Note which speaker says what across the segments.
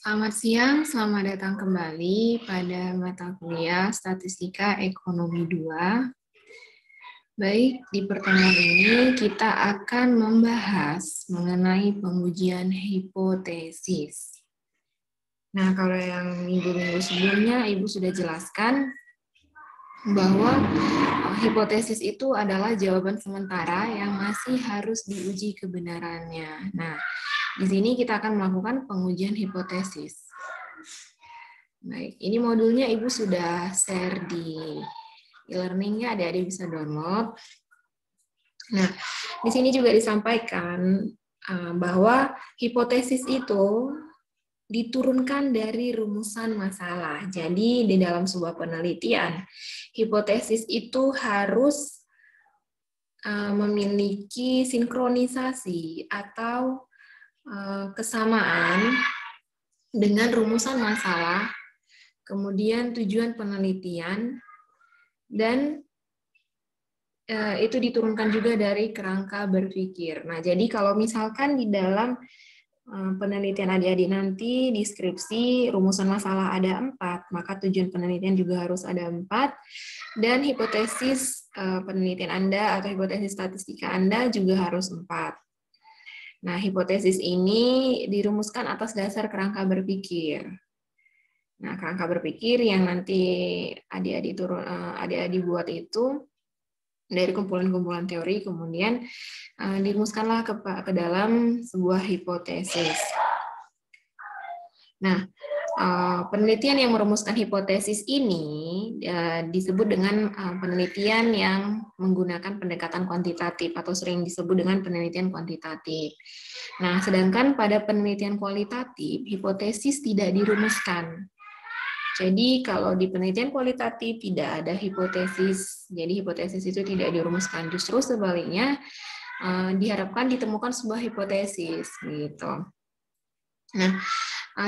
Speaker 1: Selamat siang, selamat datang kembali pada mata kuliah Statistika Ekonomi 2. Baik, di pertemuan ini kita akan membahas mengenai pengujian hipotesis. Nah, kalau yang minggu-minggu sebelumnya Ibu sudah jelaskan bahwa hipotesis itu adalah jawaban sementara yang masih harus diuji kebenarannya. Nah, di sini kita akan melakukan pengujian hipotesis. Baik, ini modulnya Ibu sudah share di e-learning-nya, adik-adik bisa download. Nah, di sini juga disampaikan bahwa hipotesis itu diturunkan dari rumusan masalah. Jadi, di dalam sebuah penelitian, hipotesis itu harus memiliki sinkronisasi atau kesamaan dengan rumusan masalah, kemudian tujuan penelitian, dan itu diturunkan juga dari kerangka berpikir. Nah, jadi kalau misalkan di dalam penelitian adik-adik nanti di skripsi rumusan masalah ada 4, maka tujuan penelitian juga harus ada 4, dan hipotesis penelitian Anda atau hipotesis statistika Anda juga harus 4. Nah, hipotesis ini dirumuskan atas dasar kerangka berpikir. Nah, kerangka berpikir yang nanti adik-adik buat itu dari kumpulan-kumpulan teori, kemudian dirumuskanlah ke dalam sebuah hipotesis. Nah, penelitian yang merumuskan hipotesis ini disebut dengan penelitian yang menggunakan pendekatan kuantitatif atau sering disebut dengan penelitian kuantitatif. Nah, sedangkan pada penelitian kualitatif, hipotesis tidak dirumuskan. Jadi kalau di penelitian kualitatif tidak ada hipotesis, jadi hipotesis itu tidak dirumuskan. Justru sebaliknya diharapkan ditemukan sebuah hipotesis gitu. Nah,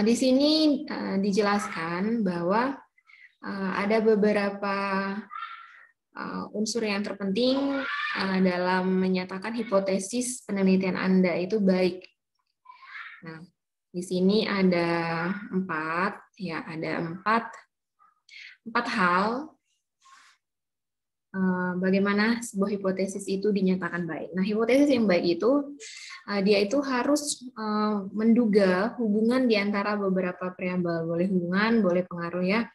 Speaker 1: di sini dijelaskan bahwa ada beberapa unsur yang terpenting dalam menyatakan hipotesis penelitian Anda itu baik. Nah, di sini ada 4, ya ada 4 hal bagaimana sebuah hipotesis itu dinyatakan baik. Nah, hipotesis yang baik itu dia itu harus menduga hubungan di antara beberapa variabel, boleh hubungan, boleh pengaruh ya.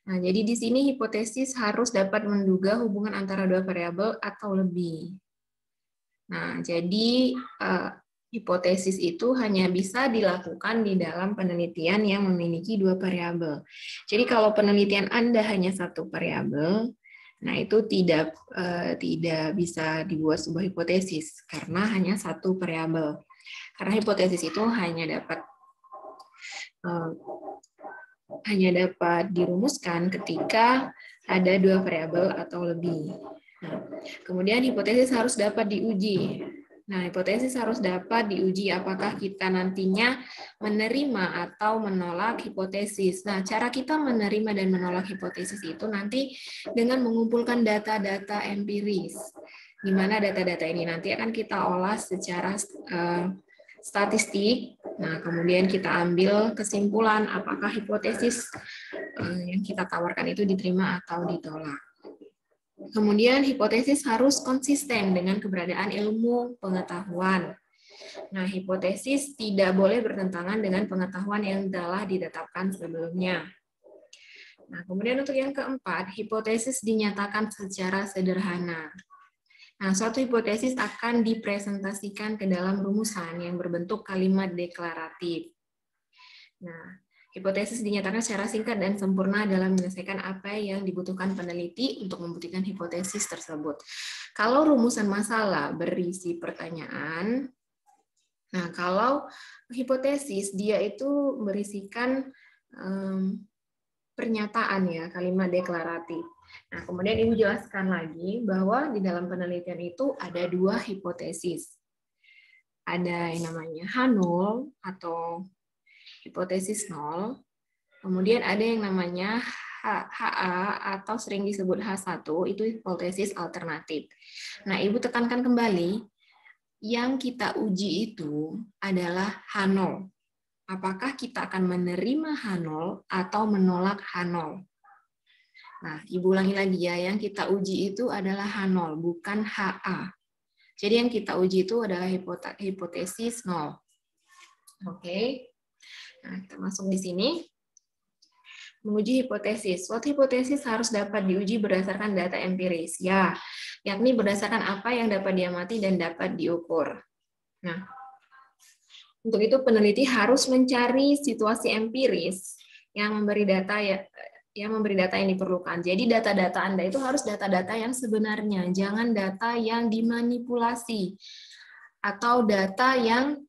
Speaker 1: Nah, jadi di sini hipotesis harus dapat menduga hubungan antara dua variabel atau lebih. Nah, jadi hipotesis itu hanya bisa dilakukan di dalam penelitian yang memiliki dua variabel. Jadi kalau penelitian Anda hanya satu variabel, nah itu tidak bisa dibuat sebuah hipotesis karena hanya satu variabel. Karena hipotesis itu hanya dapat dirumuskan ketika ada dua variabel atau lebih. Nah, kemudian hipotesis harus dapat diuji. Nah, hipotesis harus dapat diuji apakah kita nantinya menerima atau menolak hipotesis. Nah, cara kita menerima dan menolak hipotesis itu nanti dengan mengumpulkan data-data empiris, di mana data-data ini nanti akan kita olah secara statistik. Nah, kemudian kita ambil kesimpulan apakah hipotesis yang kita tawarkan itu diterima atau ditolak. Kemudian hipotesis harus konsisten dengan keberadaan ilmu pengetahuan. Nah, hipotesis tidak boleh bertentangan dengan pengetahuan yang telah ditetapkan sebelumnya. Nah, kemudian untuk yang keempat, hipotesis dinyatakan secara sederhana. Nah, suatu hipotesis akan dipresentasikan ke dalam rumusan yang berbentuk kalimat deklaratif. Nah, hipotesis dinyatakan secara singkat dan sempurna dalam menyelesaikan apa yang dibutuhkan peneliti untuk membuktikan hipotesis tersebut. Kalau rumusan masalah berisi pertanyaan, nah kalau hipotesis dia itu berisikan pernyataan ya, kalimat deklaratif. Nah, kemudian Ibu jelaskan lagi bahwa di dalam penelitian itu ada dua hipotesis. Ada yang namanya H0 atau hipotesis 0, kemudian ada yang namanya HA atau sering disebut H1, itu hipotesis alternatif. Nah, Ibu tekankan kembali, yang kita uji itu adalah H0. apakah kita akan menerima H0 atau menolak H0. Nah, Ibu ulangi lagi ya, yang kita uji itu adalah H0, bukan HA. Jadi yang kita uji itu adalah hipotesis 0. Oke. Nah, kita masuk di sini. Menguji hipotesis. Suatu hipotesis harus dapat diuji berdasarkan data empiris, ya, yakni berdasarkan apa yang dapat diamati dan dapat diukur. Nah, untuk itu peneliti harus mencari situasi empiris yang memberi data yang diperlukan. Jadi data-data Anda itu harus data-data yang sebenarnya, jangan data yang dimanipulasi atau data yang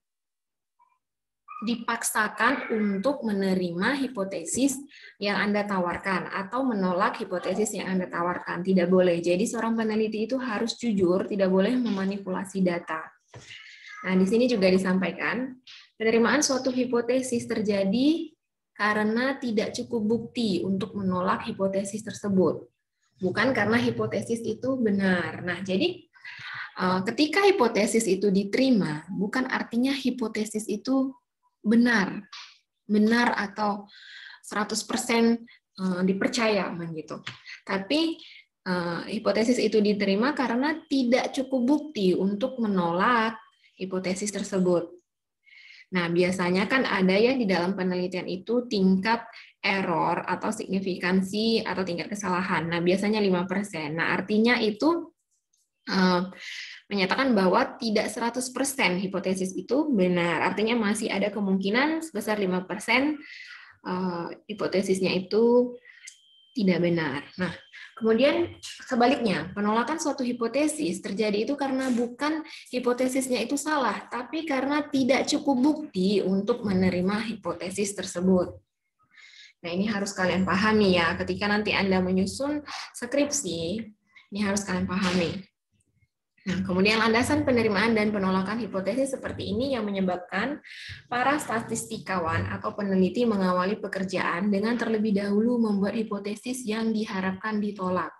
Speaker 1: dipaksakan untuk menerima hipotesis yang Anda tawarkan atau menolak hipotesis yang Anda tawarkan. Tidak boleh. Jadi seorang peneliti itu harus jujur, tidak boleh memanipulasi data. Nah, di sini juga disampaikan, penerimaan suatu hipotesis terjadi karena tidak cukup bukti untuk menolak hipotesis tersebut. Bukan karena hipotesis itu benar. Nah, jadi ketika hipotesis itu diterima, bukan artinya hipotesis itu benar atau 100% dipercaya begitu. Tapi hipotesis itu diterima karena tidak cukup bukti untuk menolak hipotesis tersebut. Nah, biasanya kan ada ya di dalam penelitian itu tingkat error atau signifikansi atau tingkat kesalahan. Nah, biasanya 5%. Nah, artinya itu menyatakan bahwa tidak 100% hipotesis itu benar. Artinya masih ada kemungkinan sebesar 5% hipotesisnya itu tidak benar. Nah, kemudian sebaliknya, penolakan suatu hipotesis terjadi itu karena bukan hipotesisnya itu salah, tapi karena tidak cukup bukti untuk menerima hipotesis tersebut. Nah, ini harus kalian pahami ya, ketika nanti Anda menyusun skripsi, ini harus kalian pahami. Nah, kemudian landasan penerimaan dan penolakan hipotesis seperti ini yang menyebabkan para statistikawan atau peneliti mengawali pekerjaan dengan terlebih dahulu membuat hipotesis yang diharapkan ditolak,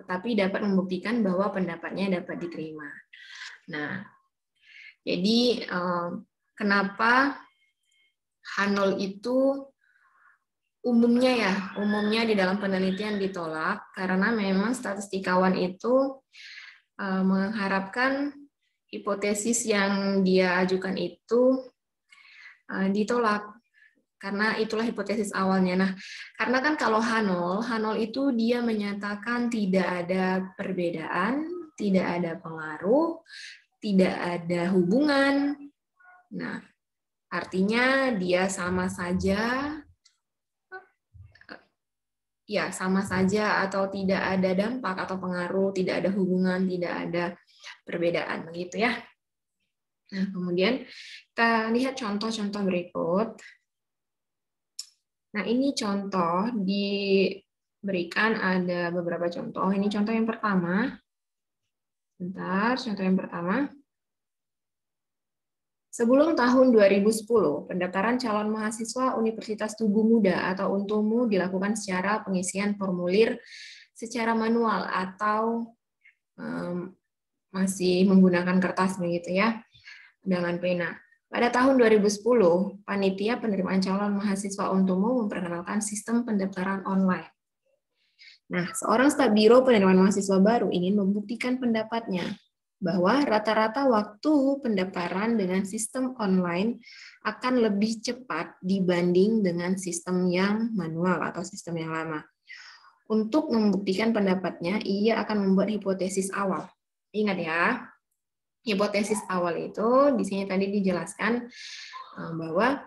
Speaker 1: tetapi dapat membuktikan bahwa pendapatnya dapat diterima. Nah, jadi kenapa H0 itu umumnya di dalam penelitian ditolak, karena memang statistikawan itu mengharapkan hipotesis yang dia ajukan itu ditolak karena itulah hipotesis awalnya. Nah, karena kan kalau H0 itu dia menyatakan tidak ada perbedaan, tidak ada pengaruh, tidak ada hubungan. Nah, artinya dia sama saja atau tidak ada dampak atau pengaruh, tidak ada hubungan, tidak ada perbedaan, begitu ya. Nah, kemudian kita lihat contoh-contoh berikut. Nah, ini contoh diberikan ada beberapa contoh. Ini contoh yang pertama. Contoh yang pertama. Sebelum tahun 2010, pendaftaran calon mahasiswa Universitas Tugu Muda atau UNTUMU dilakukan secara pengisian formulir secara manual atau masih menggunakan kertas begitu ya, dengan pena. Pada tahun 2010, panitia penerimaan calon mahasiswa UNTUMU memperkenalkan sistem pendaftaran online. Nah, seorang staf biro penerimaan mahasiswa baru ingin membuktikan pendapatnya bahwa rata-rata waktu pendaftaran dengan sistem online akan lebih cepat dibanding dengan sistem yang manual atau sistem yang lama. Untuk membuktikan pendapatnya, ia akan membuat hipotesis awal. Ingat ya, hipotesis awal itu di sini tadi dijelaskan bahwa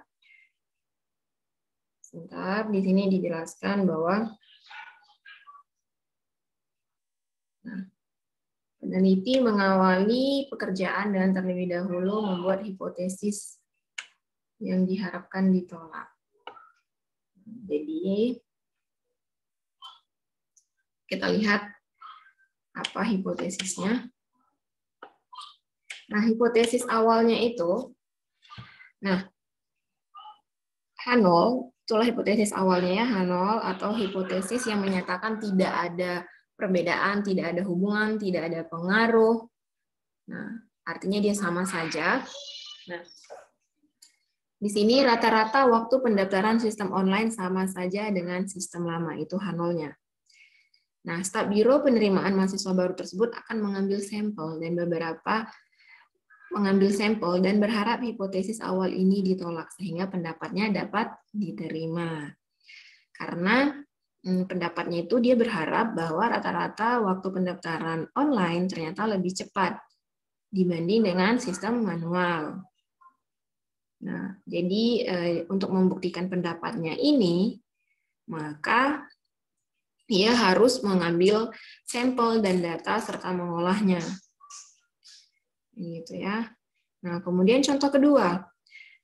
Speaker 1: di sini dijelaskan bahwa peneliti mengawali pekerjaan dengan terlebih dahulu membuat hipotesis yang diharapkan ditolak. Jadi, kita lihat apa hipotesisnya. Nah, hipotesis awalnya itu, H0, itulah hipotesis awalnya ya, H0 atau hipotesis yang menyatakan tidak ada perbedaan, tidak ada hubungan, tidak ada pengaruh. Nah, artinya dia sama saja. Nah, Di sini rata-rata waktu pendaftaran sistem online sama saja dengan sistem lama, itu H0-nya. Nah, staf biro penerimaan mahasiswa baru tersebut akan mengambil sampel dan berharap hipotesis awal ini ditolak sehingga pendapatnya dapat diterima. Karena pendapatnya itu dia berharap bahwa rata-rata waktu pendaftaran online ternyata lebih cepat dibanding dengan sistem manual. Nah, jadi untuk membuktikan pendapatnya ini, maka ia harus mengambil sampel dan data serta mengolahnya. Gitu ya. Nah, kemudian contoh kedua,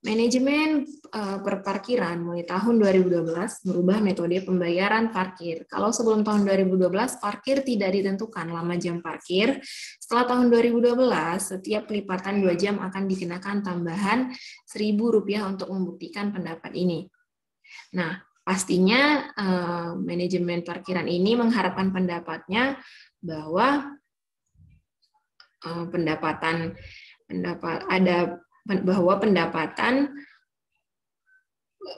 Speaker 1: manajemen perparkiran mulai tahun 2012 merubah metode pembayaran parkir. Kalau sebelum tahun 2012 parkir tidak ditentukan lama jam parkir, setelah tahun 2012 setiap pelipatan 2 jam akan dikenakan tambahan Rp1.000 untuk membuktikan pendapat ini. Nah, pastinya manajemen parkiran ini mengharapkan pendapatnya bahwa pendapatan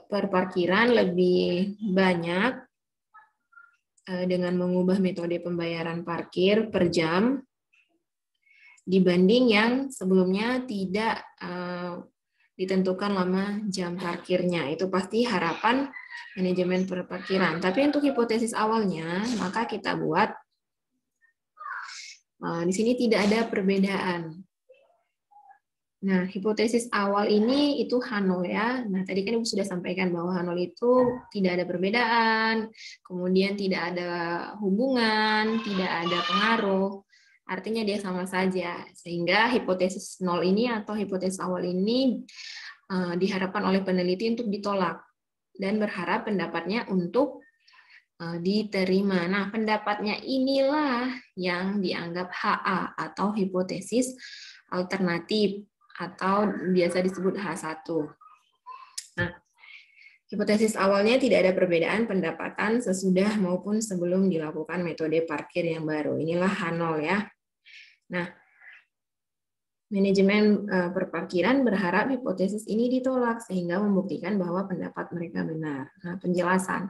Speaker 1: perparkiran lebih banyak dengan mengubah metode pembayaran parkir per jam dibanding yang sebelumnya tidak ditentukan lama jam parkirnya. Itu pasti harapan manajemen perparkiran. Tapi untuk hipotesis awalnya, maka kita buat di sini tidak ada perbedaan. Nah, hipotesis awal ini itu H0 ya. Nah, tadi kan Ibu sudah sampaikan bahwa H0 itu tidak ada perbedaan, kemudian tidak ada hubungan, tidak ada pengaruh. Artinya dia sama saja. Sehingga hipotesis 0 ini atau hipotesis awal ini diharapkan oleh peneliti untuk ditolak dan berharap pendapatnya untuk diterima. Nah, pendapatnya inilah yang dianggap HA atau hipotesis alternatif atau biasa disebut H1. Nah, hipotesis awalnya tidak ada perbedaan pendapatan sesudah maupun sebelum dilakukan metode parkir yang baru. Inilah H0 ya. Nah, manajemen perparkiran berharap hipotesis ini ditolak sehingga membuktikan bahwa pendapat mereka benar. Nah, penjelasan.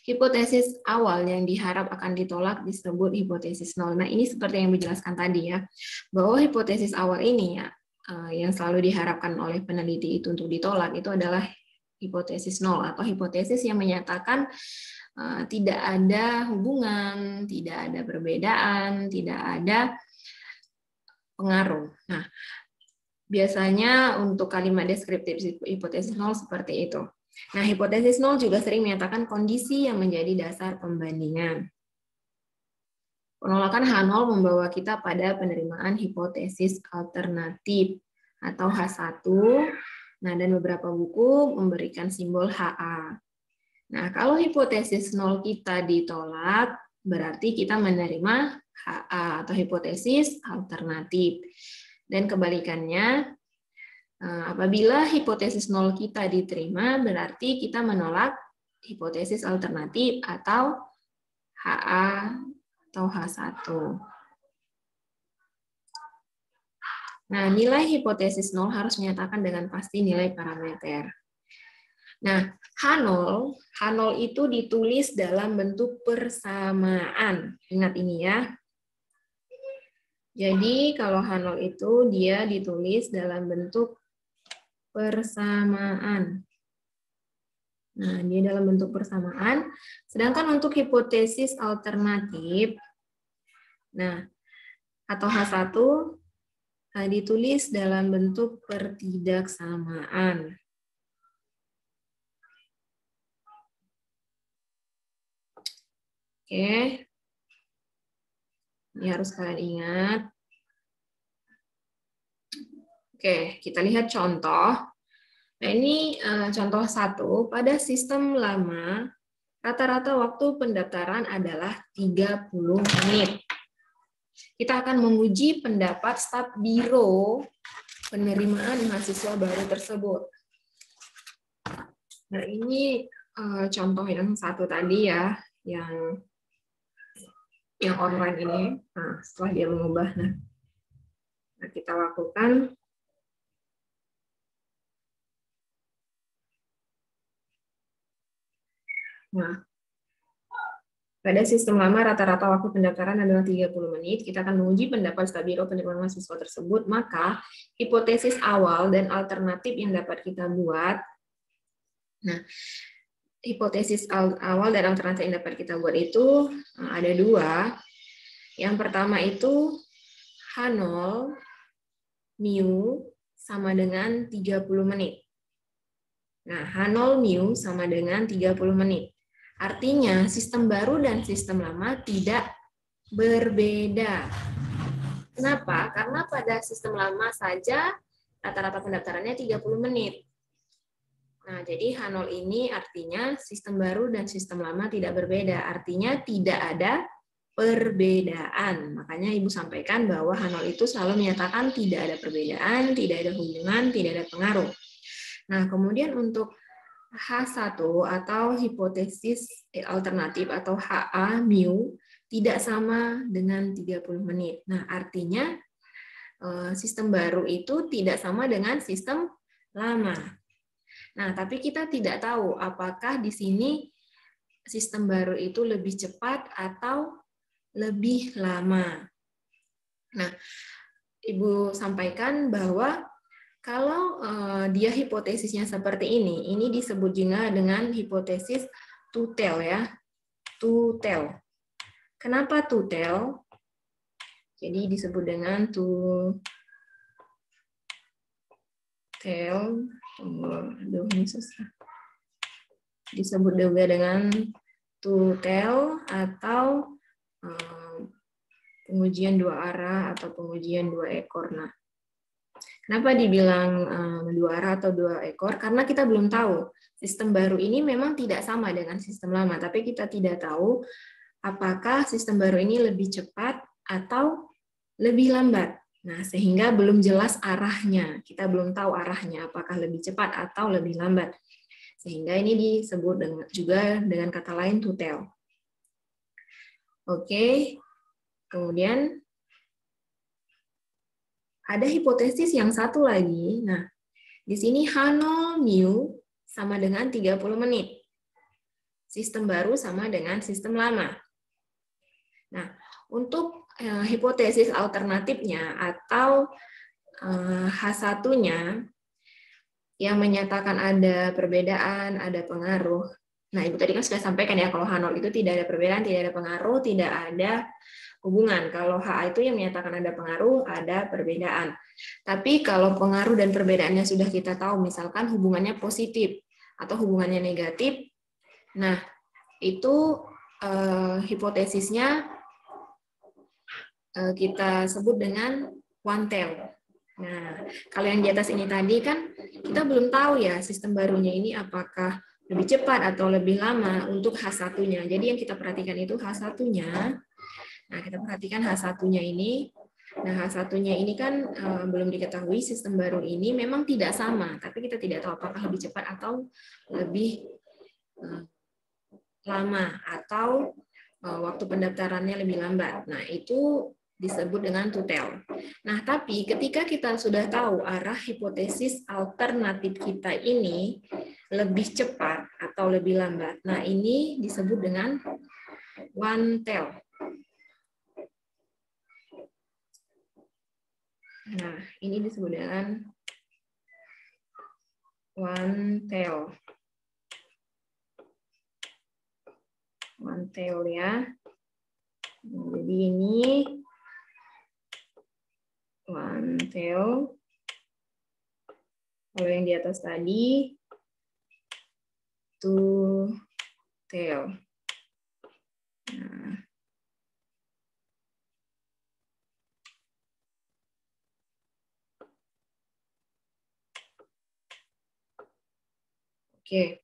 Speaker 1: Hipotesis awal yang diharap akan ditolak disebut hipotesis 0. Nah, ini seperti yang dijelaskan tadi ya, bahwa hipotesis awal ini ya, yang selalu diharapkan oleh peneliti itu untuk ditolak itu adalah hipotesis 0 atau hipotesis yang menyatakan tidak ada hubungan, tidak ada perbedaan, tidak ada pengaruh. Nah, biasanya untuk kalimat deskriptif hipotesis 0 seperti itu. Nah, hipotesis 0 juga sering menyatakan kondisi yang menjadi dasar pembandingan. Penolakan H0 membawa kita pada penerimaan hipotesis alternatif atau H1. Nah, dan beberapa buku memberikan simbol HA. Nah, kalau hipotesis 0 kita ditolak, berarti kita menerima HA atau hipotesis alternatif. Dan kebalikannya, apabila hipotesis 0 kita diterima, berarti kita menolak hipotesis alternatif atau HA atau H1. Nah, nilai hipotesis 0 harus menyatakan dengan pasti nilai parameter. Nah, H0 itu ditulis dalam bentuk persamaan. Ingat ini ya. Jadi, kalau H0 itu dia ditulis dalam bentuk persamaan. Nah, dia dalam bentuk persamaan. Sedangkan untuk hipotesis alternatif, nah, atau H1 ditulis dalam bentuk pertidaksamaan. Oke. Ini harus kalian ingat. Oke, kita lihat contoh. Nah, ini contoh 1. Pada sistem lama, rata-rata waktu pendaftaran adalah 30 menit. Kita akan menguji pendapat staf biro penerimaan mahasiswa baru tersebut. Nah, ini contoh yang 1 tadi ya, yang online ini. Nah, setelah dia mengubah, nah kita lakukan. Nah, pada sistem lama rata-rata waktu pendaftaran adalah 30 menit. Kita akan menguji pendapat Stabiro penerimaan mahasiswa tersebut, maka hipotesis awal dan alternatif yang dapat kita buat. Nah, hipotesis awal dan alternatif yang dapat kita buat itu ada dua. Yang pertama itu H0 mu sama dengan 30 menit. Nah, H0 mu sama dengan 30 menit. Artinya sistem baru dan sistem lama tidak berbeda. Kenapa? Karena pada sistem lama saja rata-rata pendaftarannya 30 menit. Nah, jadi H0 ini artinya sistem baru dan sistem lama tidak berbeda. Artinya tidak ada perbedaan. Makanya Ibu sampaikan bahwa H0 itu selalu menyatakan tidak ada perbedaan, tidak ada hubungan, tidak ada pengaruh. Nah, kemudian untuk H1 atau hipotesis alternatif atau HA mu tidak sama dengan 30 menit. Nah, artinya sistem baru itu tidak sama dengan sistem lama. Nah, tapi kita tidak tahu apakah di sini sistem baru itu lebih cepat atau lebih lama. Nah, Ibu sampaikan bahwa kalau dia hipotesisnya seperti ini disebut juga dengan hipotesis two-tail ya. Two-tail. Kenapa two-tail? Jadi disebut dengan two-tail. Aduh, ini susah. Disebut juga dengan two-tail atau pengujian dua arah atau pengujian dua ekor. Nah, kenapa dibilang dua arah atau dua ekor? Karena kita belum tahu. Sistem baru ini memang tidak sama dengan sistem lama, tapi kita tidak tahu apakah sistem baru ini lebih cepat atau lebih lambat. Nah, sehingga belum jelas arahnya. Kita belum tahu arahnya, apakah lebih cepat atau lebih lambat. Sehingga ini disebut juga dengan kata lain two-tail. Oke, kemudian ada hipotesis yang satu lagi. Nah, di sini H0 mu sama dengan 30 menit. Sistem baru sama dengan sistem lama. Nah, untuk hipotesis alternatifnya atau H1-nya yang menyatakan ada perbedaan, ada pengaruh. Nah, Ibu tadi kan sudah sampaikan ya, kalau H0 itu tidak ada perbedaan, tidak ada pengaruh, tidak ada hubungan. Kalau HA itu yang menyatakan ada pengaruh, ada perbedaan. Tapi kalau pengaruh dan perbedaannya sudah kita tahu, misalkan hubungannya positif atau hubungannya negatif, nah itu hipotesisnya kita sebut dengan one tail. Nah, kalau yang di atas ini tadi kan kita belum tahu ya sistem barunya ini apakah lebih cepat atau lebih lama untuk H1-nya. Jadi yang kita perhatikan itu H1-nya. Nah, kita perhatikan H1-nya ini. Nah, H1-nya ini kan belum diketahui sistem baru ini memang tidak sama, tapi kita tidak tahu apakah lebih cepat atau lebih lama atau waktu pendaftarannya lebih lambat. Nah, itu disebut dengan two-tail. Nah, tapi ketika kita sudah tahu arah hipotesis alternatif kita ini lebih cepat atau lebih lambat. Nah, ini disebut dengan one-tail. Nah, ini disebut dengan one-tail. One-tail ya. Jadi ini one-tail. Kalau yang di atas tadi two-tail. Nah. Oke.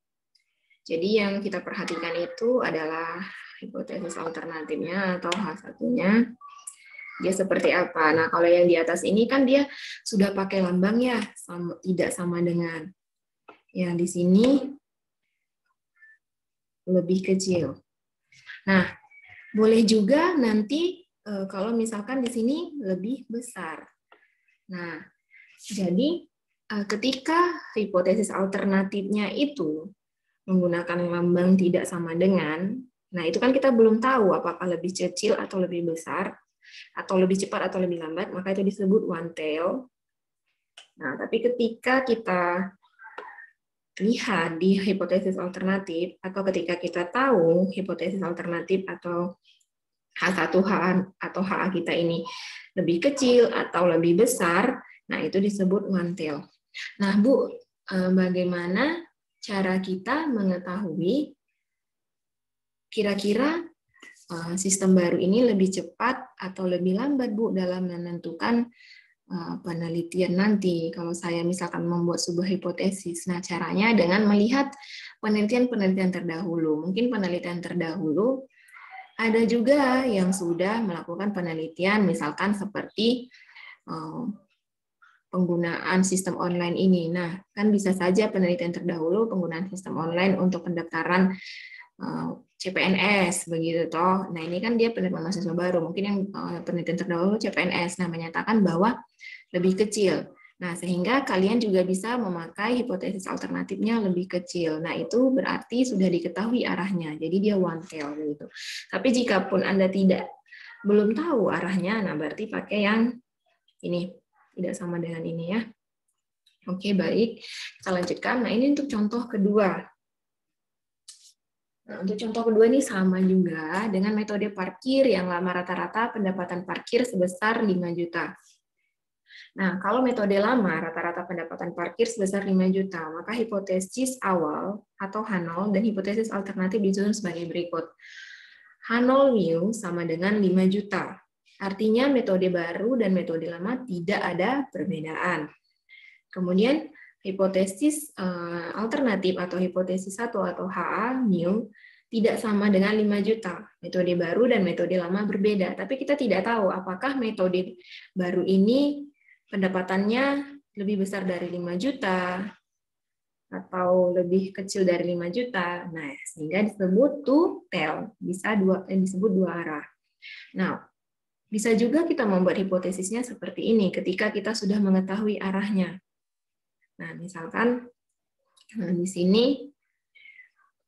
Speaker 1: Jadi yang kita perhatikan itu adalah hipotesis alternatifnya atau H1-nya. Dia seperti apa? Nah, kalau yang di atas ini kan dia sudah pakai lambang ya, tidak sama dengan yang di sini lebih kecil. Nah, boleh juga nanti kalau misalkan di sini lebih besar. Nah, jadi ketika hipotesis alternatifnya itu menggunakan lambang tidak sama dengan, nah itu kan kita belum tahu apakah lebih kecil atau lebih besar, atau lebih cepat atau lebih lambat, maka itu disebut one tail. Nah, tapi ketika kita lihat di hipotesis alternatif, atau ketika kita tahu hipotesis alternatif atau H1 atau HA kita ini lebih kecil atau lebih besar, nah itu disebut one tail. Nah, Bu, bagaimana cara kita mengetahui kira-kira sistem baru ini lebih cepat atau lebih lambat, Bu, dalam menentukan penelitian nanti? Kalau saya misalkan membuat sebuah hipotesis, nah caranya dengan melihat penelitian-penelitian terdahulu. Mungkin penelitian terdahulu ada juga yang sudah melakukan penelitian, misalkan seperti penggunaan sistem online ini. Nah, kan bisa saja penelitian terdahulu penggunaan sistem online untuk pendaftaran CPNS begitu toh. Nah, ini kan dia penerimaan mahasiswa baru. Mungkin yang penelitian terdahulu CPNS, nah menyatakan bahwa lebih kecil. Nah, sehingga kalian juga bisa memakai hipotesis alternatifnya lebih kecil. Nah, itu berarti sudah diketahui arahnya. Jadi dia one tail gitu. Tapi jikapun Anda belum tahu arahnya, nah berarti pakai yang ini, tidak sama dengan ini ya. Oke, baik. Kita lanjutkan. Nah, ini untuk contoh kedua. Nah, untuk contoh kedua ini sama juga dengan metode parkir yang lama rata-rata pendapatan parkir sebesar 5 juta. Nah, kalau metode lama rata-rata pendapatan parkir sebesar 5 juta, maka hipotesis awal atau H0 dan hipotesis alternatif disusun sebagai berikut. H0 mu sama dengan 5 juta. Artinya metode baru dan metode lama tidak ada perbedaan. Kemudian hipotesis alternatif atau hipotesis 1 atau HA mu tidak sama dengan 5 juta. Metode baru dan metode lama berbeda. Tapi kita tidak tahu apakah metode baru ini pendapatannya lebih besar dari 5 juta atau lebih kecil dari 5 juta. Nah, sehingga disebut two tail, disebut dua arah. Nah, bisa juga kita membuat hipotesisnya seperti ini ketika kita sudah mengetahui arahnya. Nah, misalkan di sini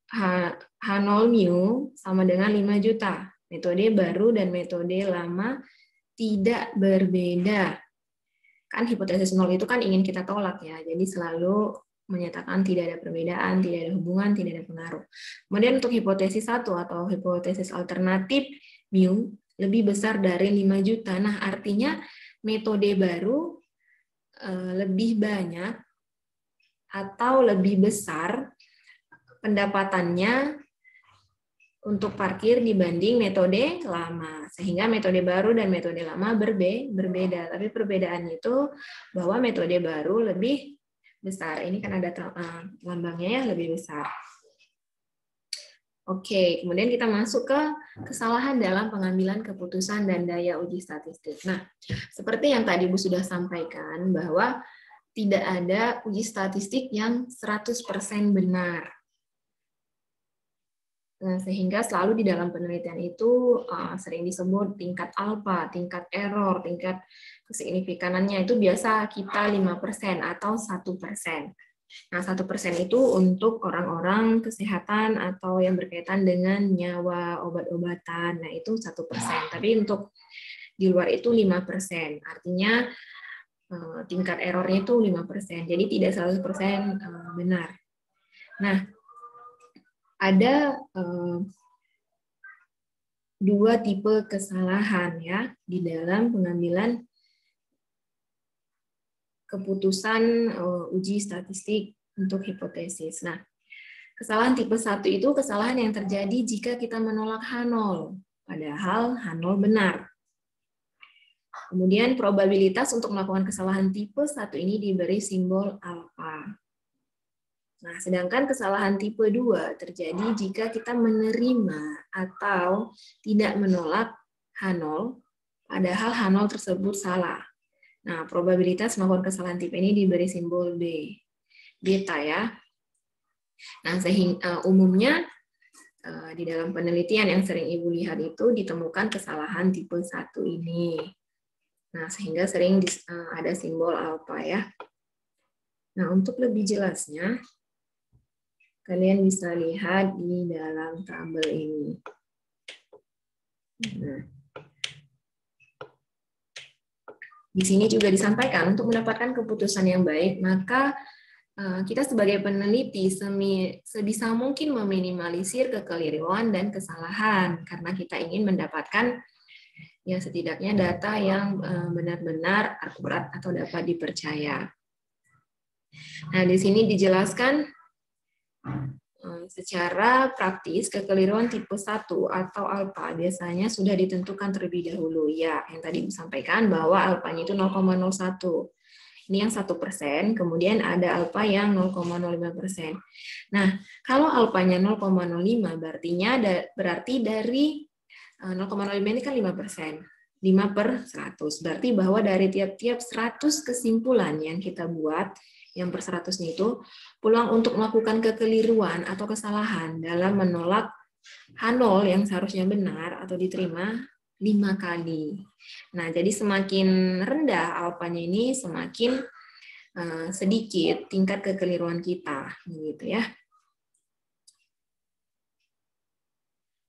Speaker 1: H0 mu sama dengan 5 juta. Metode baru dan metode lama tidak berbeda. Kan hipotesis 0 itu kan ingin kita tolak ya. Jadi selalu menyatakan tidak ada perbedaan, tidak ada hubungan, tidak ada pengaruh. Kemudian untuk hipotesis 1 atau hipotesis alternatif mu lebih besar dari 5 juta. Nah, artinya metode baru lebih banyak atau lebih besar pendapatannya untuk parkir dibanding metode lama. Sehingga metode baru dan metode lama berbeda. Tapi perbedaannya itu bahwa metode baru lebih besar. Ini kan ada lambangnya ya, lebih besar. Oke, kemudian kita masuk ke kesalahan dalam pengambilan keputusan dan daya uji statistik. Nah, seperti yang tadi Bu sudah sampaikan, bahwa tidak ada uji statistik yang 100% benar. Nah, sehingga selalu di dalam penelitian itu sering disebut tingkat alfa, tingkat error, tingkat kesignifikanannya itu biasa kita 5% atau 1%. Nah, 1% itu untuk orang-orang kesehatan atau yang berkaitan dengan nyawa, obat-obatan. Nah, itu 1%. Tapi untuk di luar itu 5%. Artinya tingkat errornya itu 5%. Jadi tidak 100% benar. Nah, ada dua tipe kesalahan ya di dalam pengambilan keputusan uji statistik untuk hipotesis. Nah, kesalahan tipe 1 itu kesalahan yang terjadi jika kita menolak H0, padahal H0 benar. Kemudian probabilitas untuk melakukan kesalahan tipe 1 ini diberi simbol alfa. Nah, sedangkan kesalahan tipe 2 terjadi jika kita menerima atau tidak menolak H0, padahal H0 tersebut salah. Nah, probabilitas melakukan kesalahan tipe ini diberi simbol B, beta ya. Nah, sehingga umumnya di dalam penelitian yang sering Ibu lihat itu ditemukan kesalahan tipe 1 ini. Nah, sehingga sering ada simbol alfa ya. Nah, untuk lebih jelasnya, Kalian bisa lihat di dalam tabel ini. Nah, di sini juga disampaikan untuk mendapatkan keputusan yang baik, maka kita sebagai peneliti sebisa mungkin meminimalisir kekeliruan dan kesalahan karena kita ingin mendapatkan ya setidaknya data yang benar-benar akurat atau dapat dipercaya. Nah, di sini dijelaskan secara praktis kekeliruan tipe 1 atau alfa biasanya sudah ditentukan terlebih dahulu. Ya, yang tadi disampaikan bahwa alfanya itu 0,01. Ini yang 1%, kemudian ada alfa yang 0,05%. Nah, kalau alfanya 0,05 berarti dari 0,05 ini kan 5%. 5/100. Berarti bahwa dari tiap-tiap 100 kesimpulan yang kita buat, yang per 100-nya itu, peluang untuk melakukan kekeliruan atau kesalahan dalam menolak H0 yang seharusnya benar atau diterima 5 kali. Nah, jadi semakin rendah alfanya ini, semakin sedikit tingkat kekeliruan kita, gitu ya.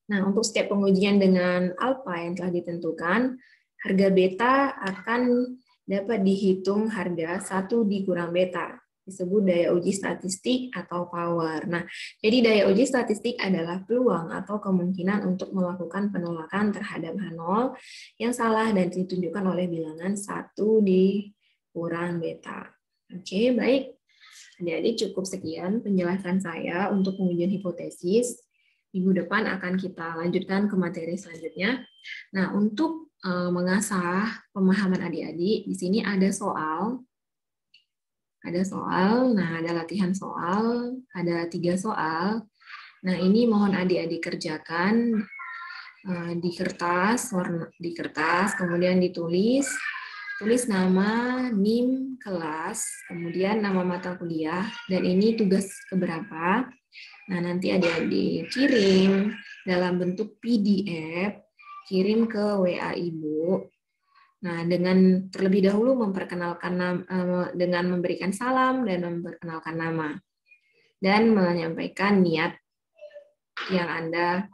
Speaker 1: Nah, untuk step pengujian dengan alfa yang telah ditentukan, harga beta akan dapat dihitung harga 1 dikurang beta, disebut daya uji statistik atau power. Nah, jadi daya uji statistik adalah peluang atau kemungkinan untuk melakukan penolakan terhadap H0 yang salah dan ditunjukkan oleh bilangan 1 dikurang beta. Oke, baik. Adik-adik cukup sekian penjelasan saya untuk pengujian hipotesis. Minggu depan akan kita lanjutkan ke materi selanjutnya. Nah, untuk mengasah pemahaman adik-adik, di sini ada soal. Nah ada latihan soal, ada 3 soal. Nah, ini mohon adik-adik kerjakan di kertas, kemudian tulis nama, NIM kelas, kemudian nama mata kuliah, dan ini tugas keberapa. Nah, nanti adik-adik kirim dalam bentuk PDF, kirim ke WA Ibu. Nah, dengan terlebih dahulu dengan memberikan salam dan memperkenalkan nama. Dan menyampaikan niat yang Anda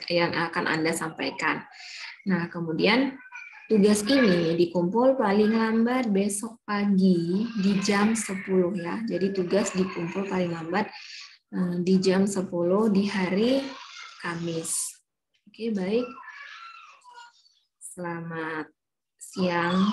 Speaker 1: yang akan Anda sampaikan. Nah, kemudian tugas ini dikumpul paling lambat besok pagi di jam 10 ya. Jadi tugas dikumpul paling lambat di jam 10 di hari Kamis. Oke, baik. Selamat siang.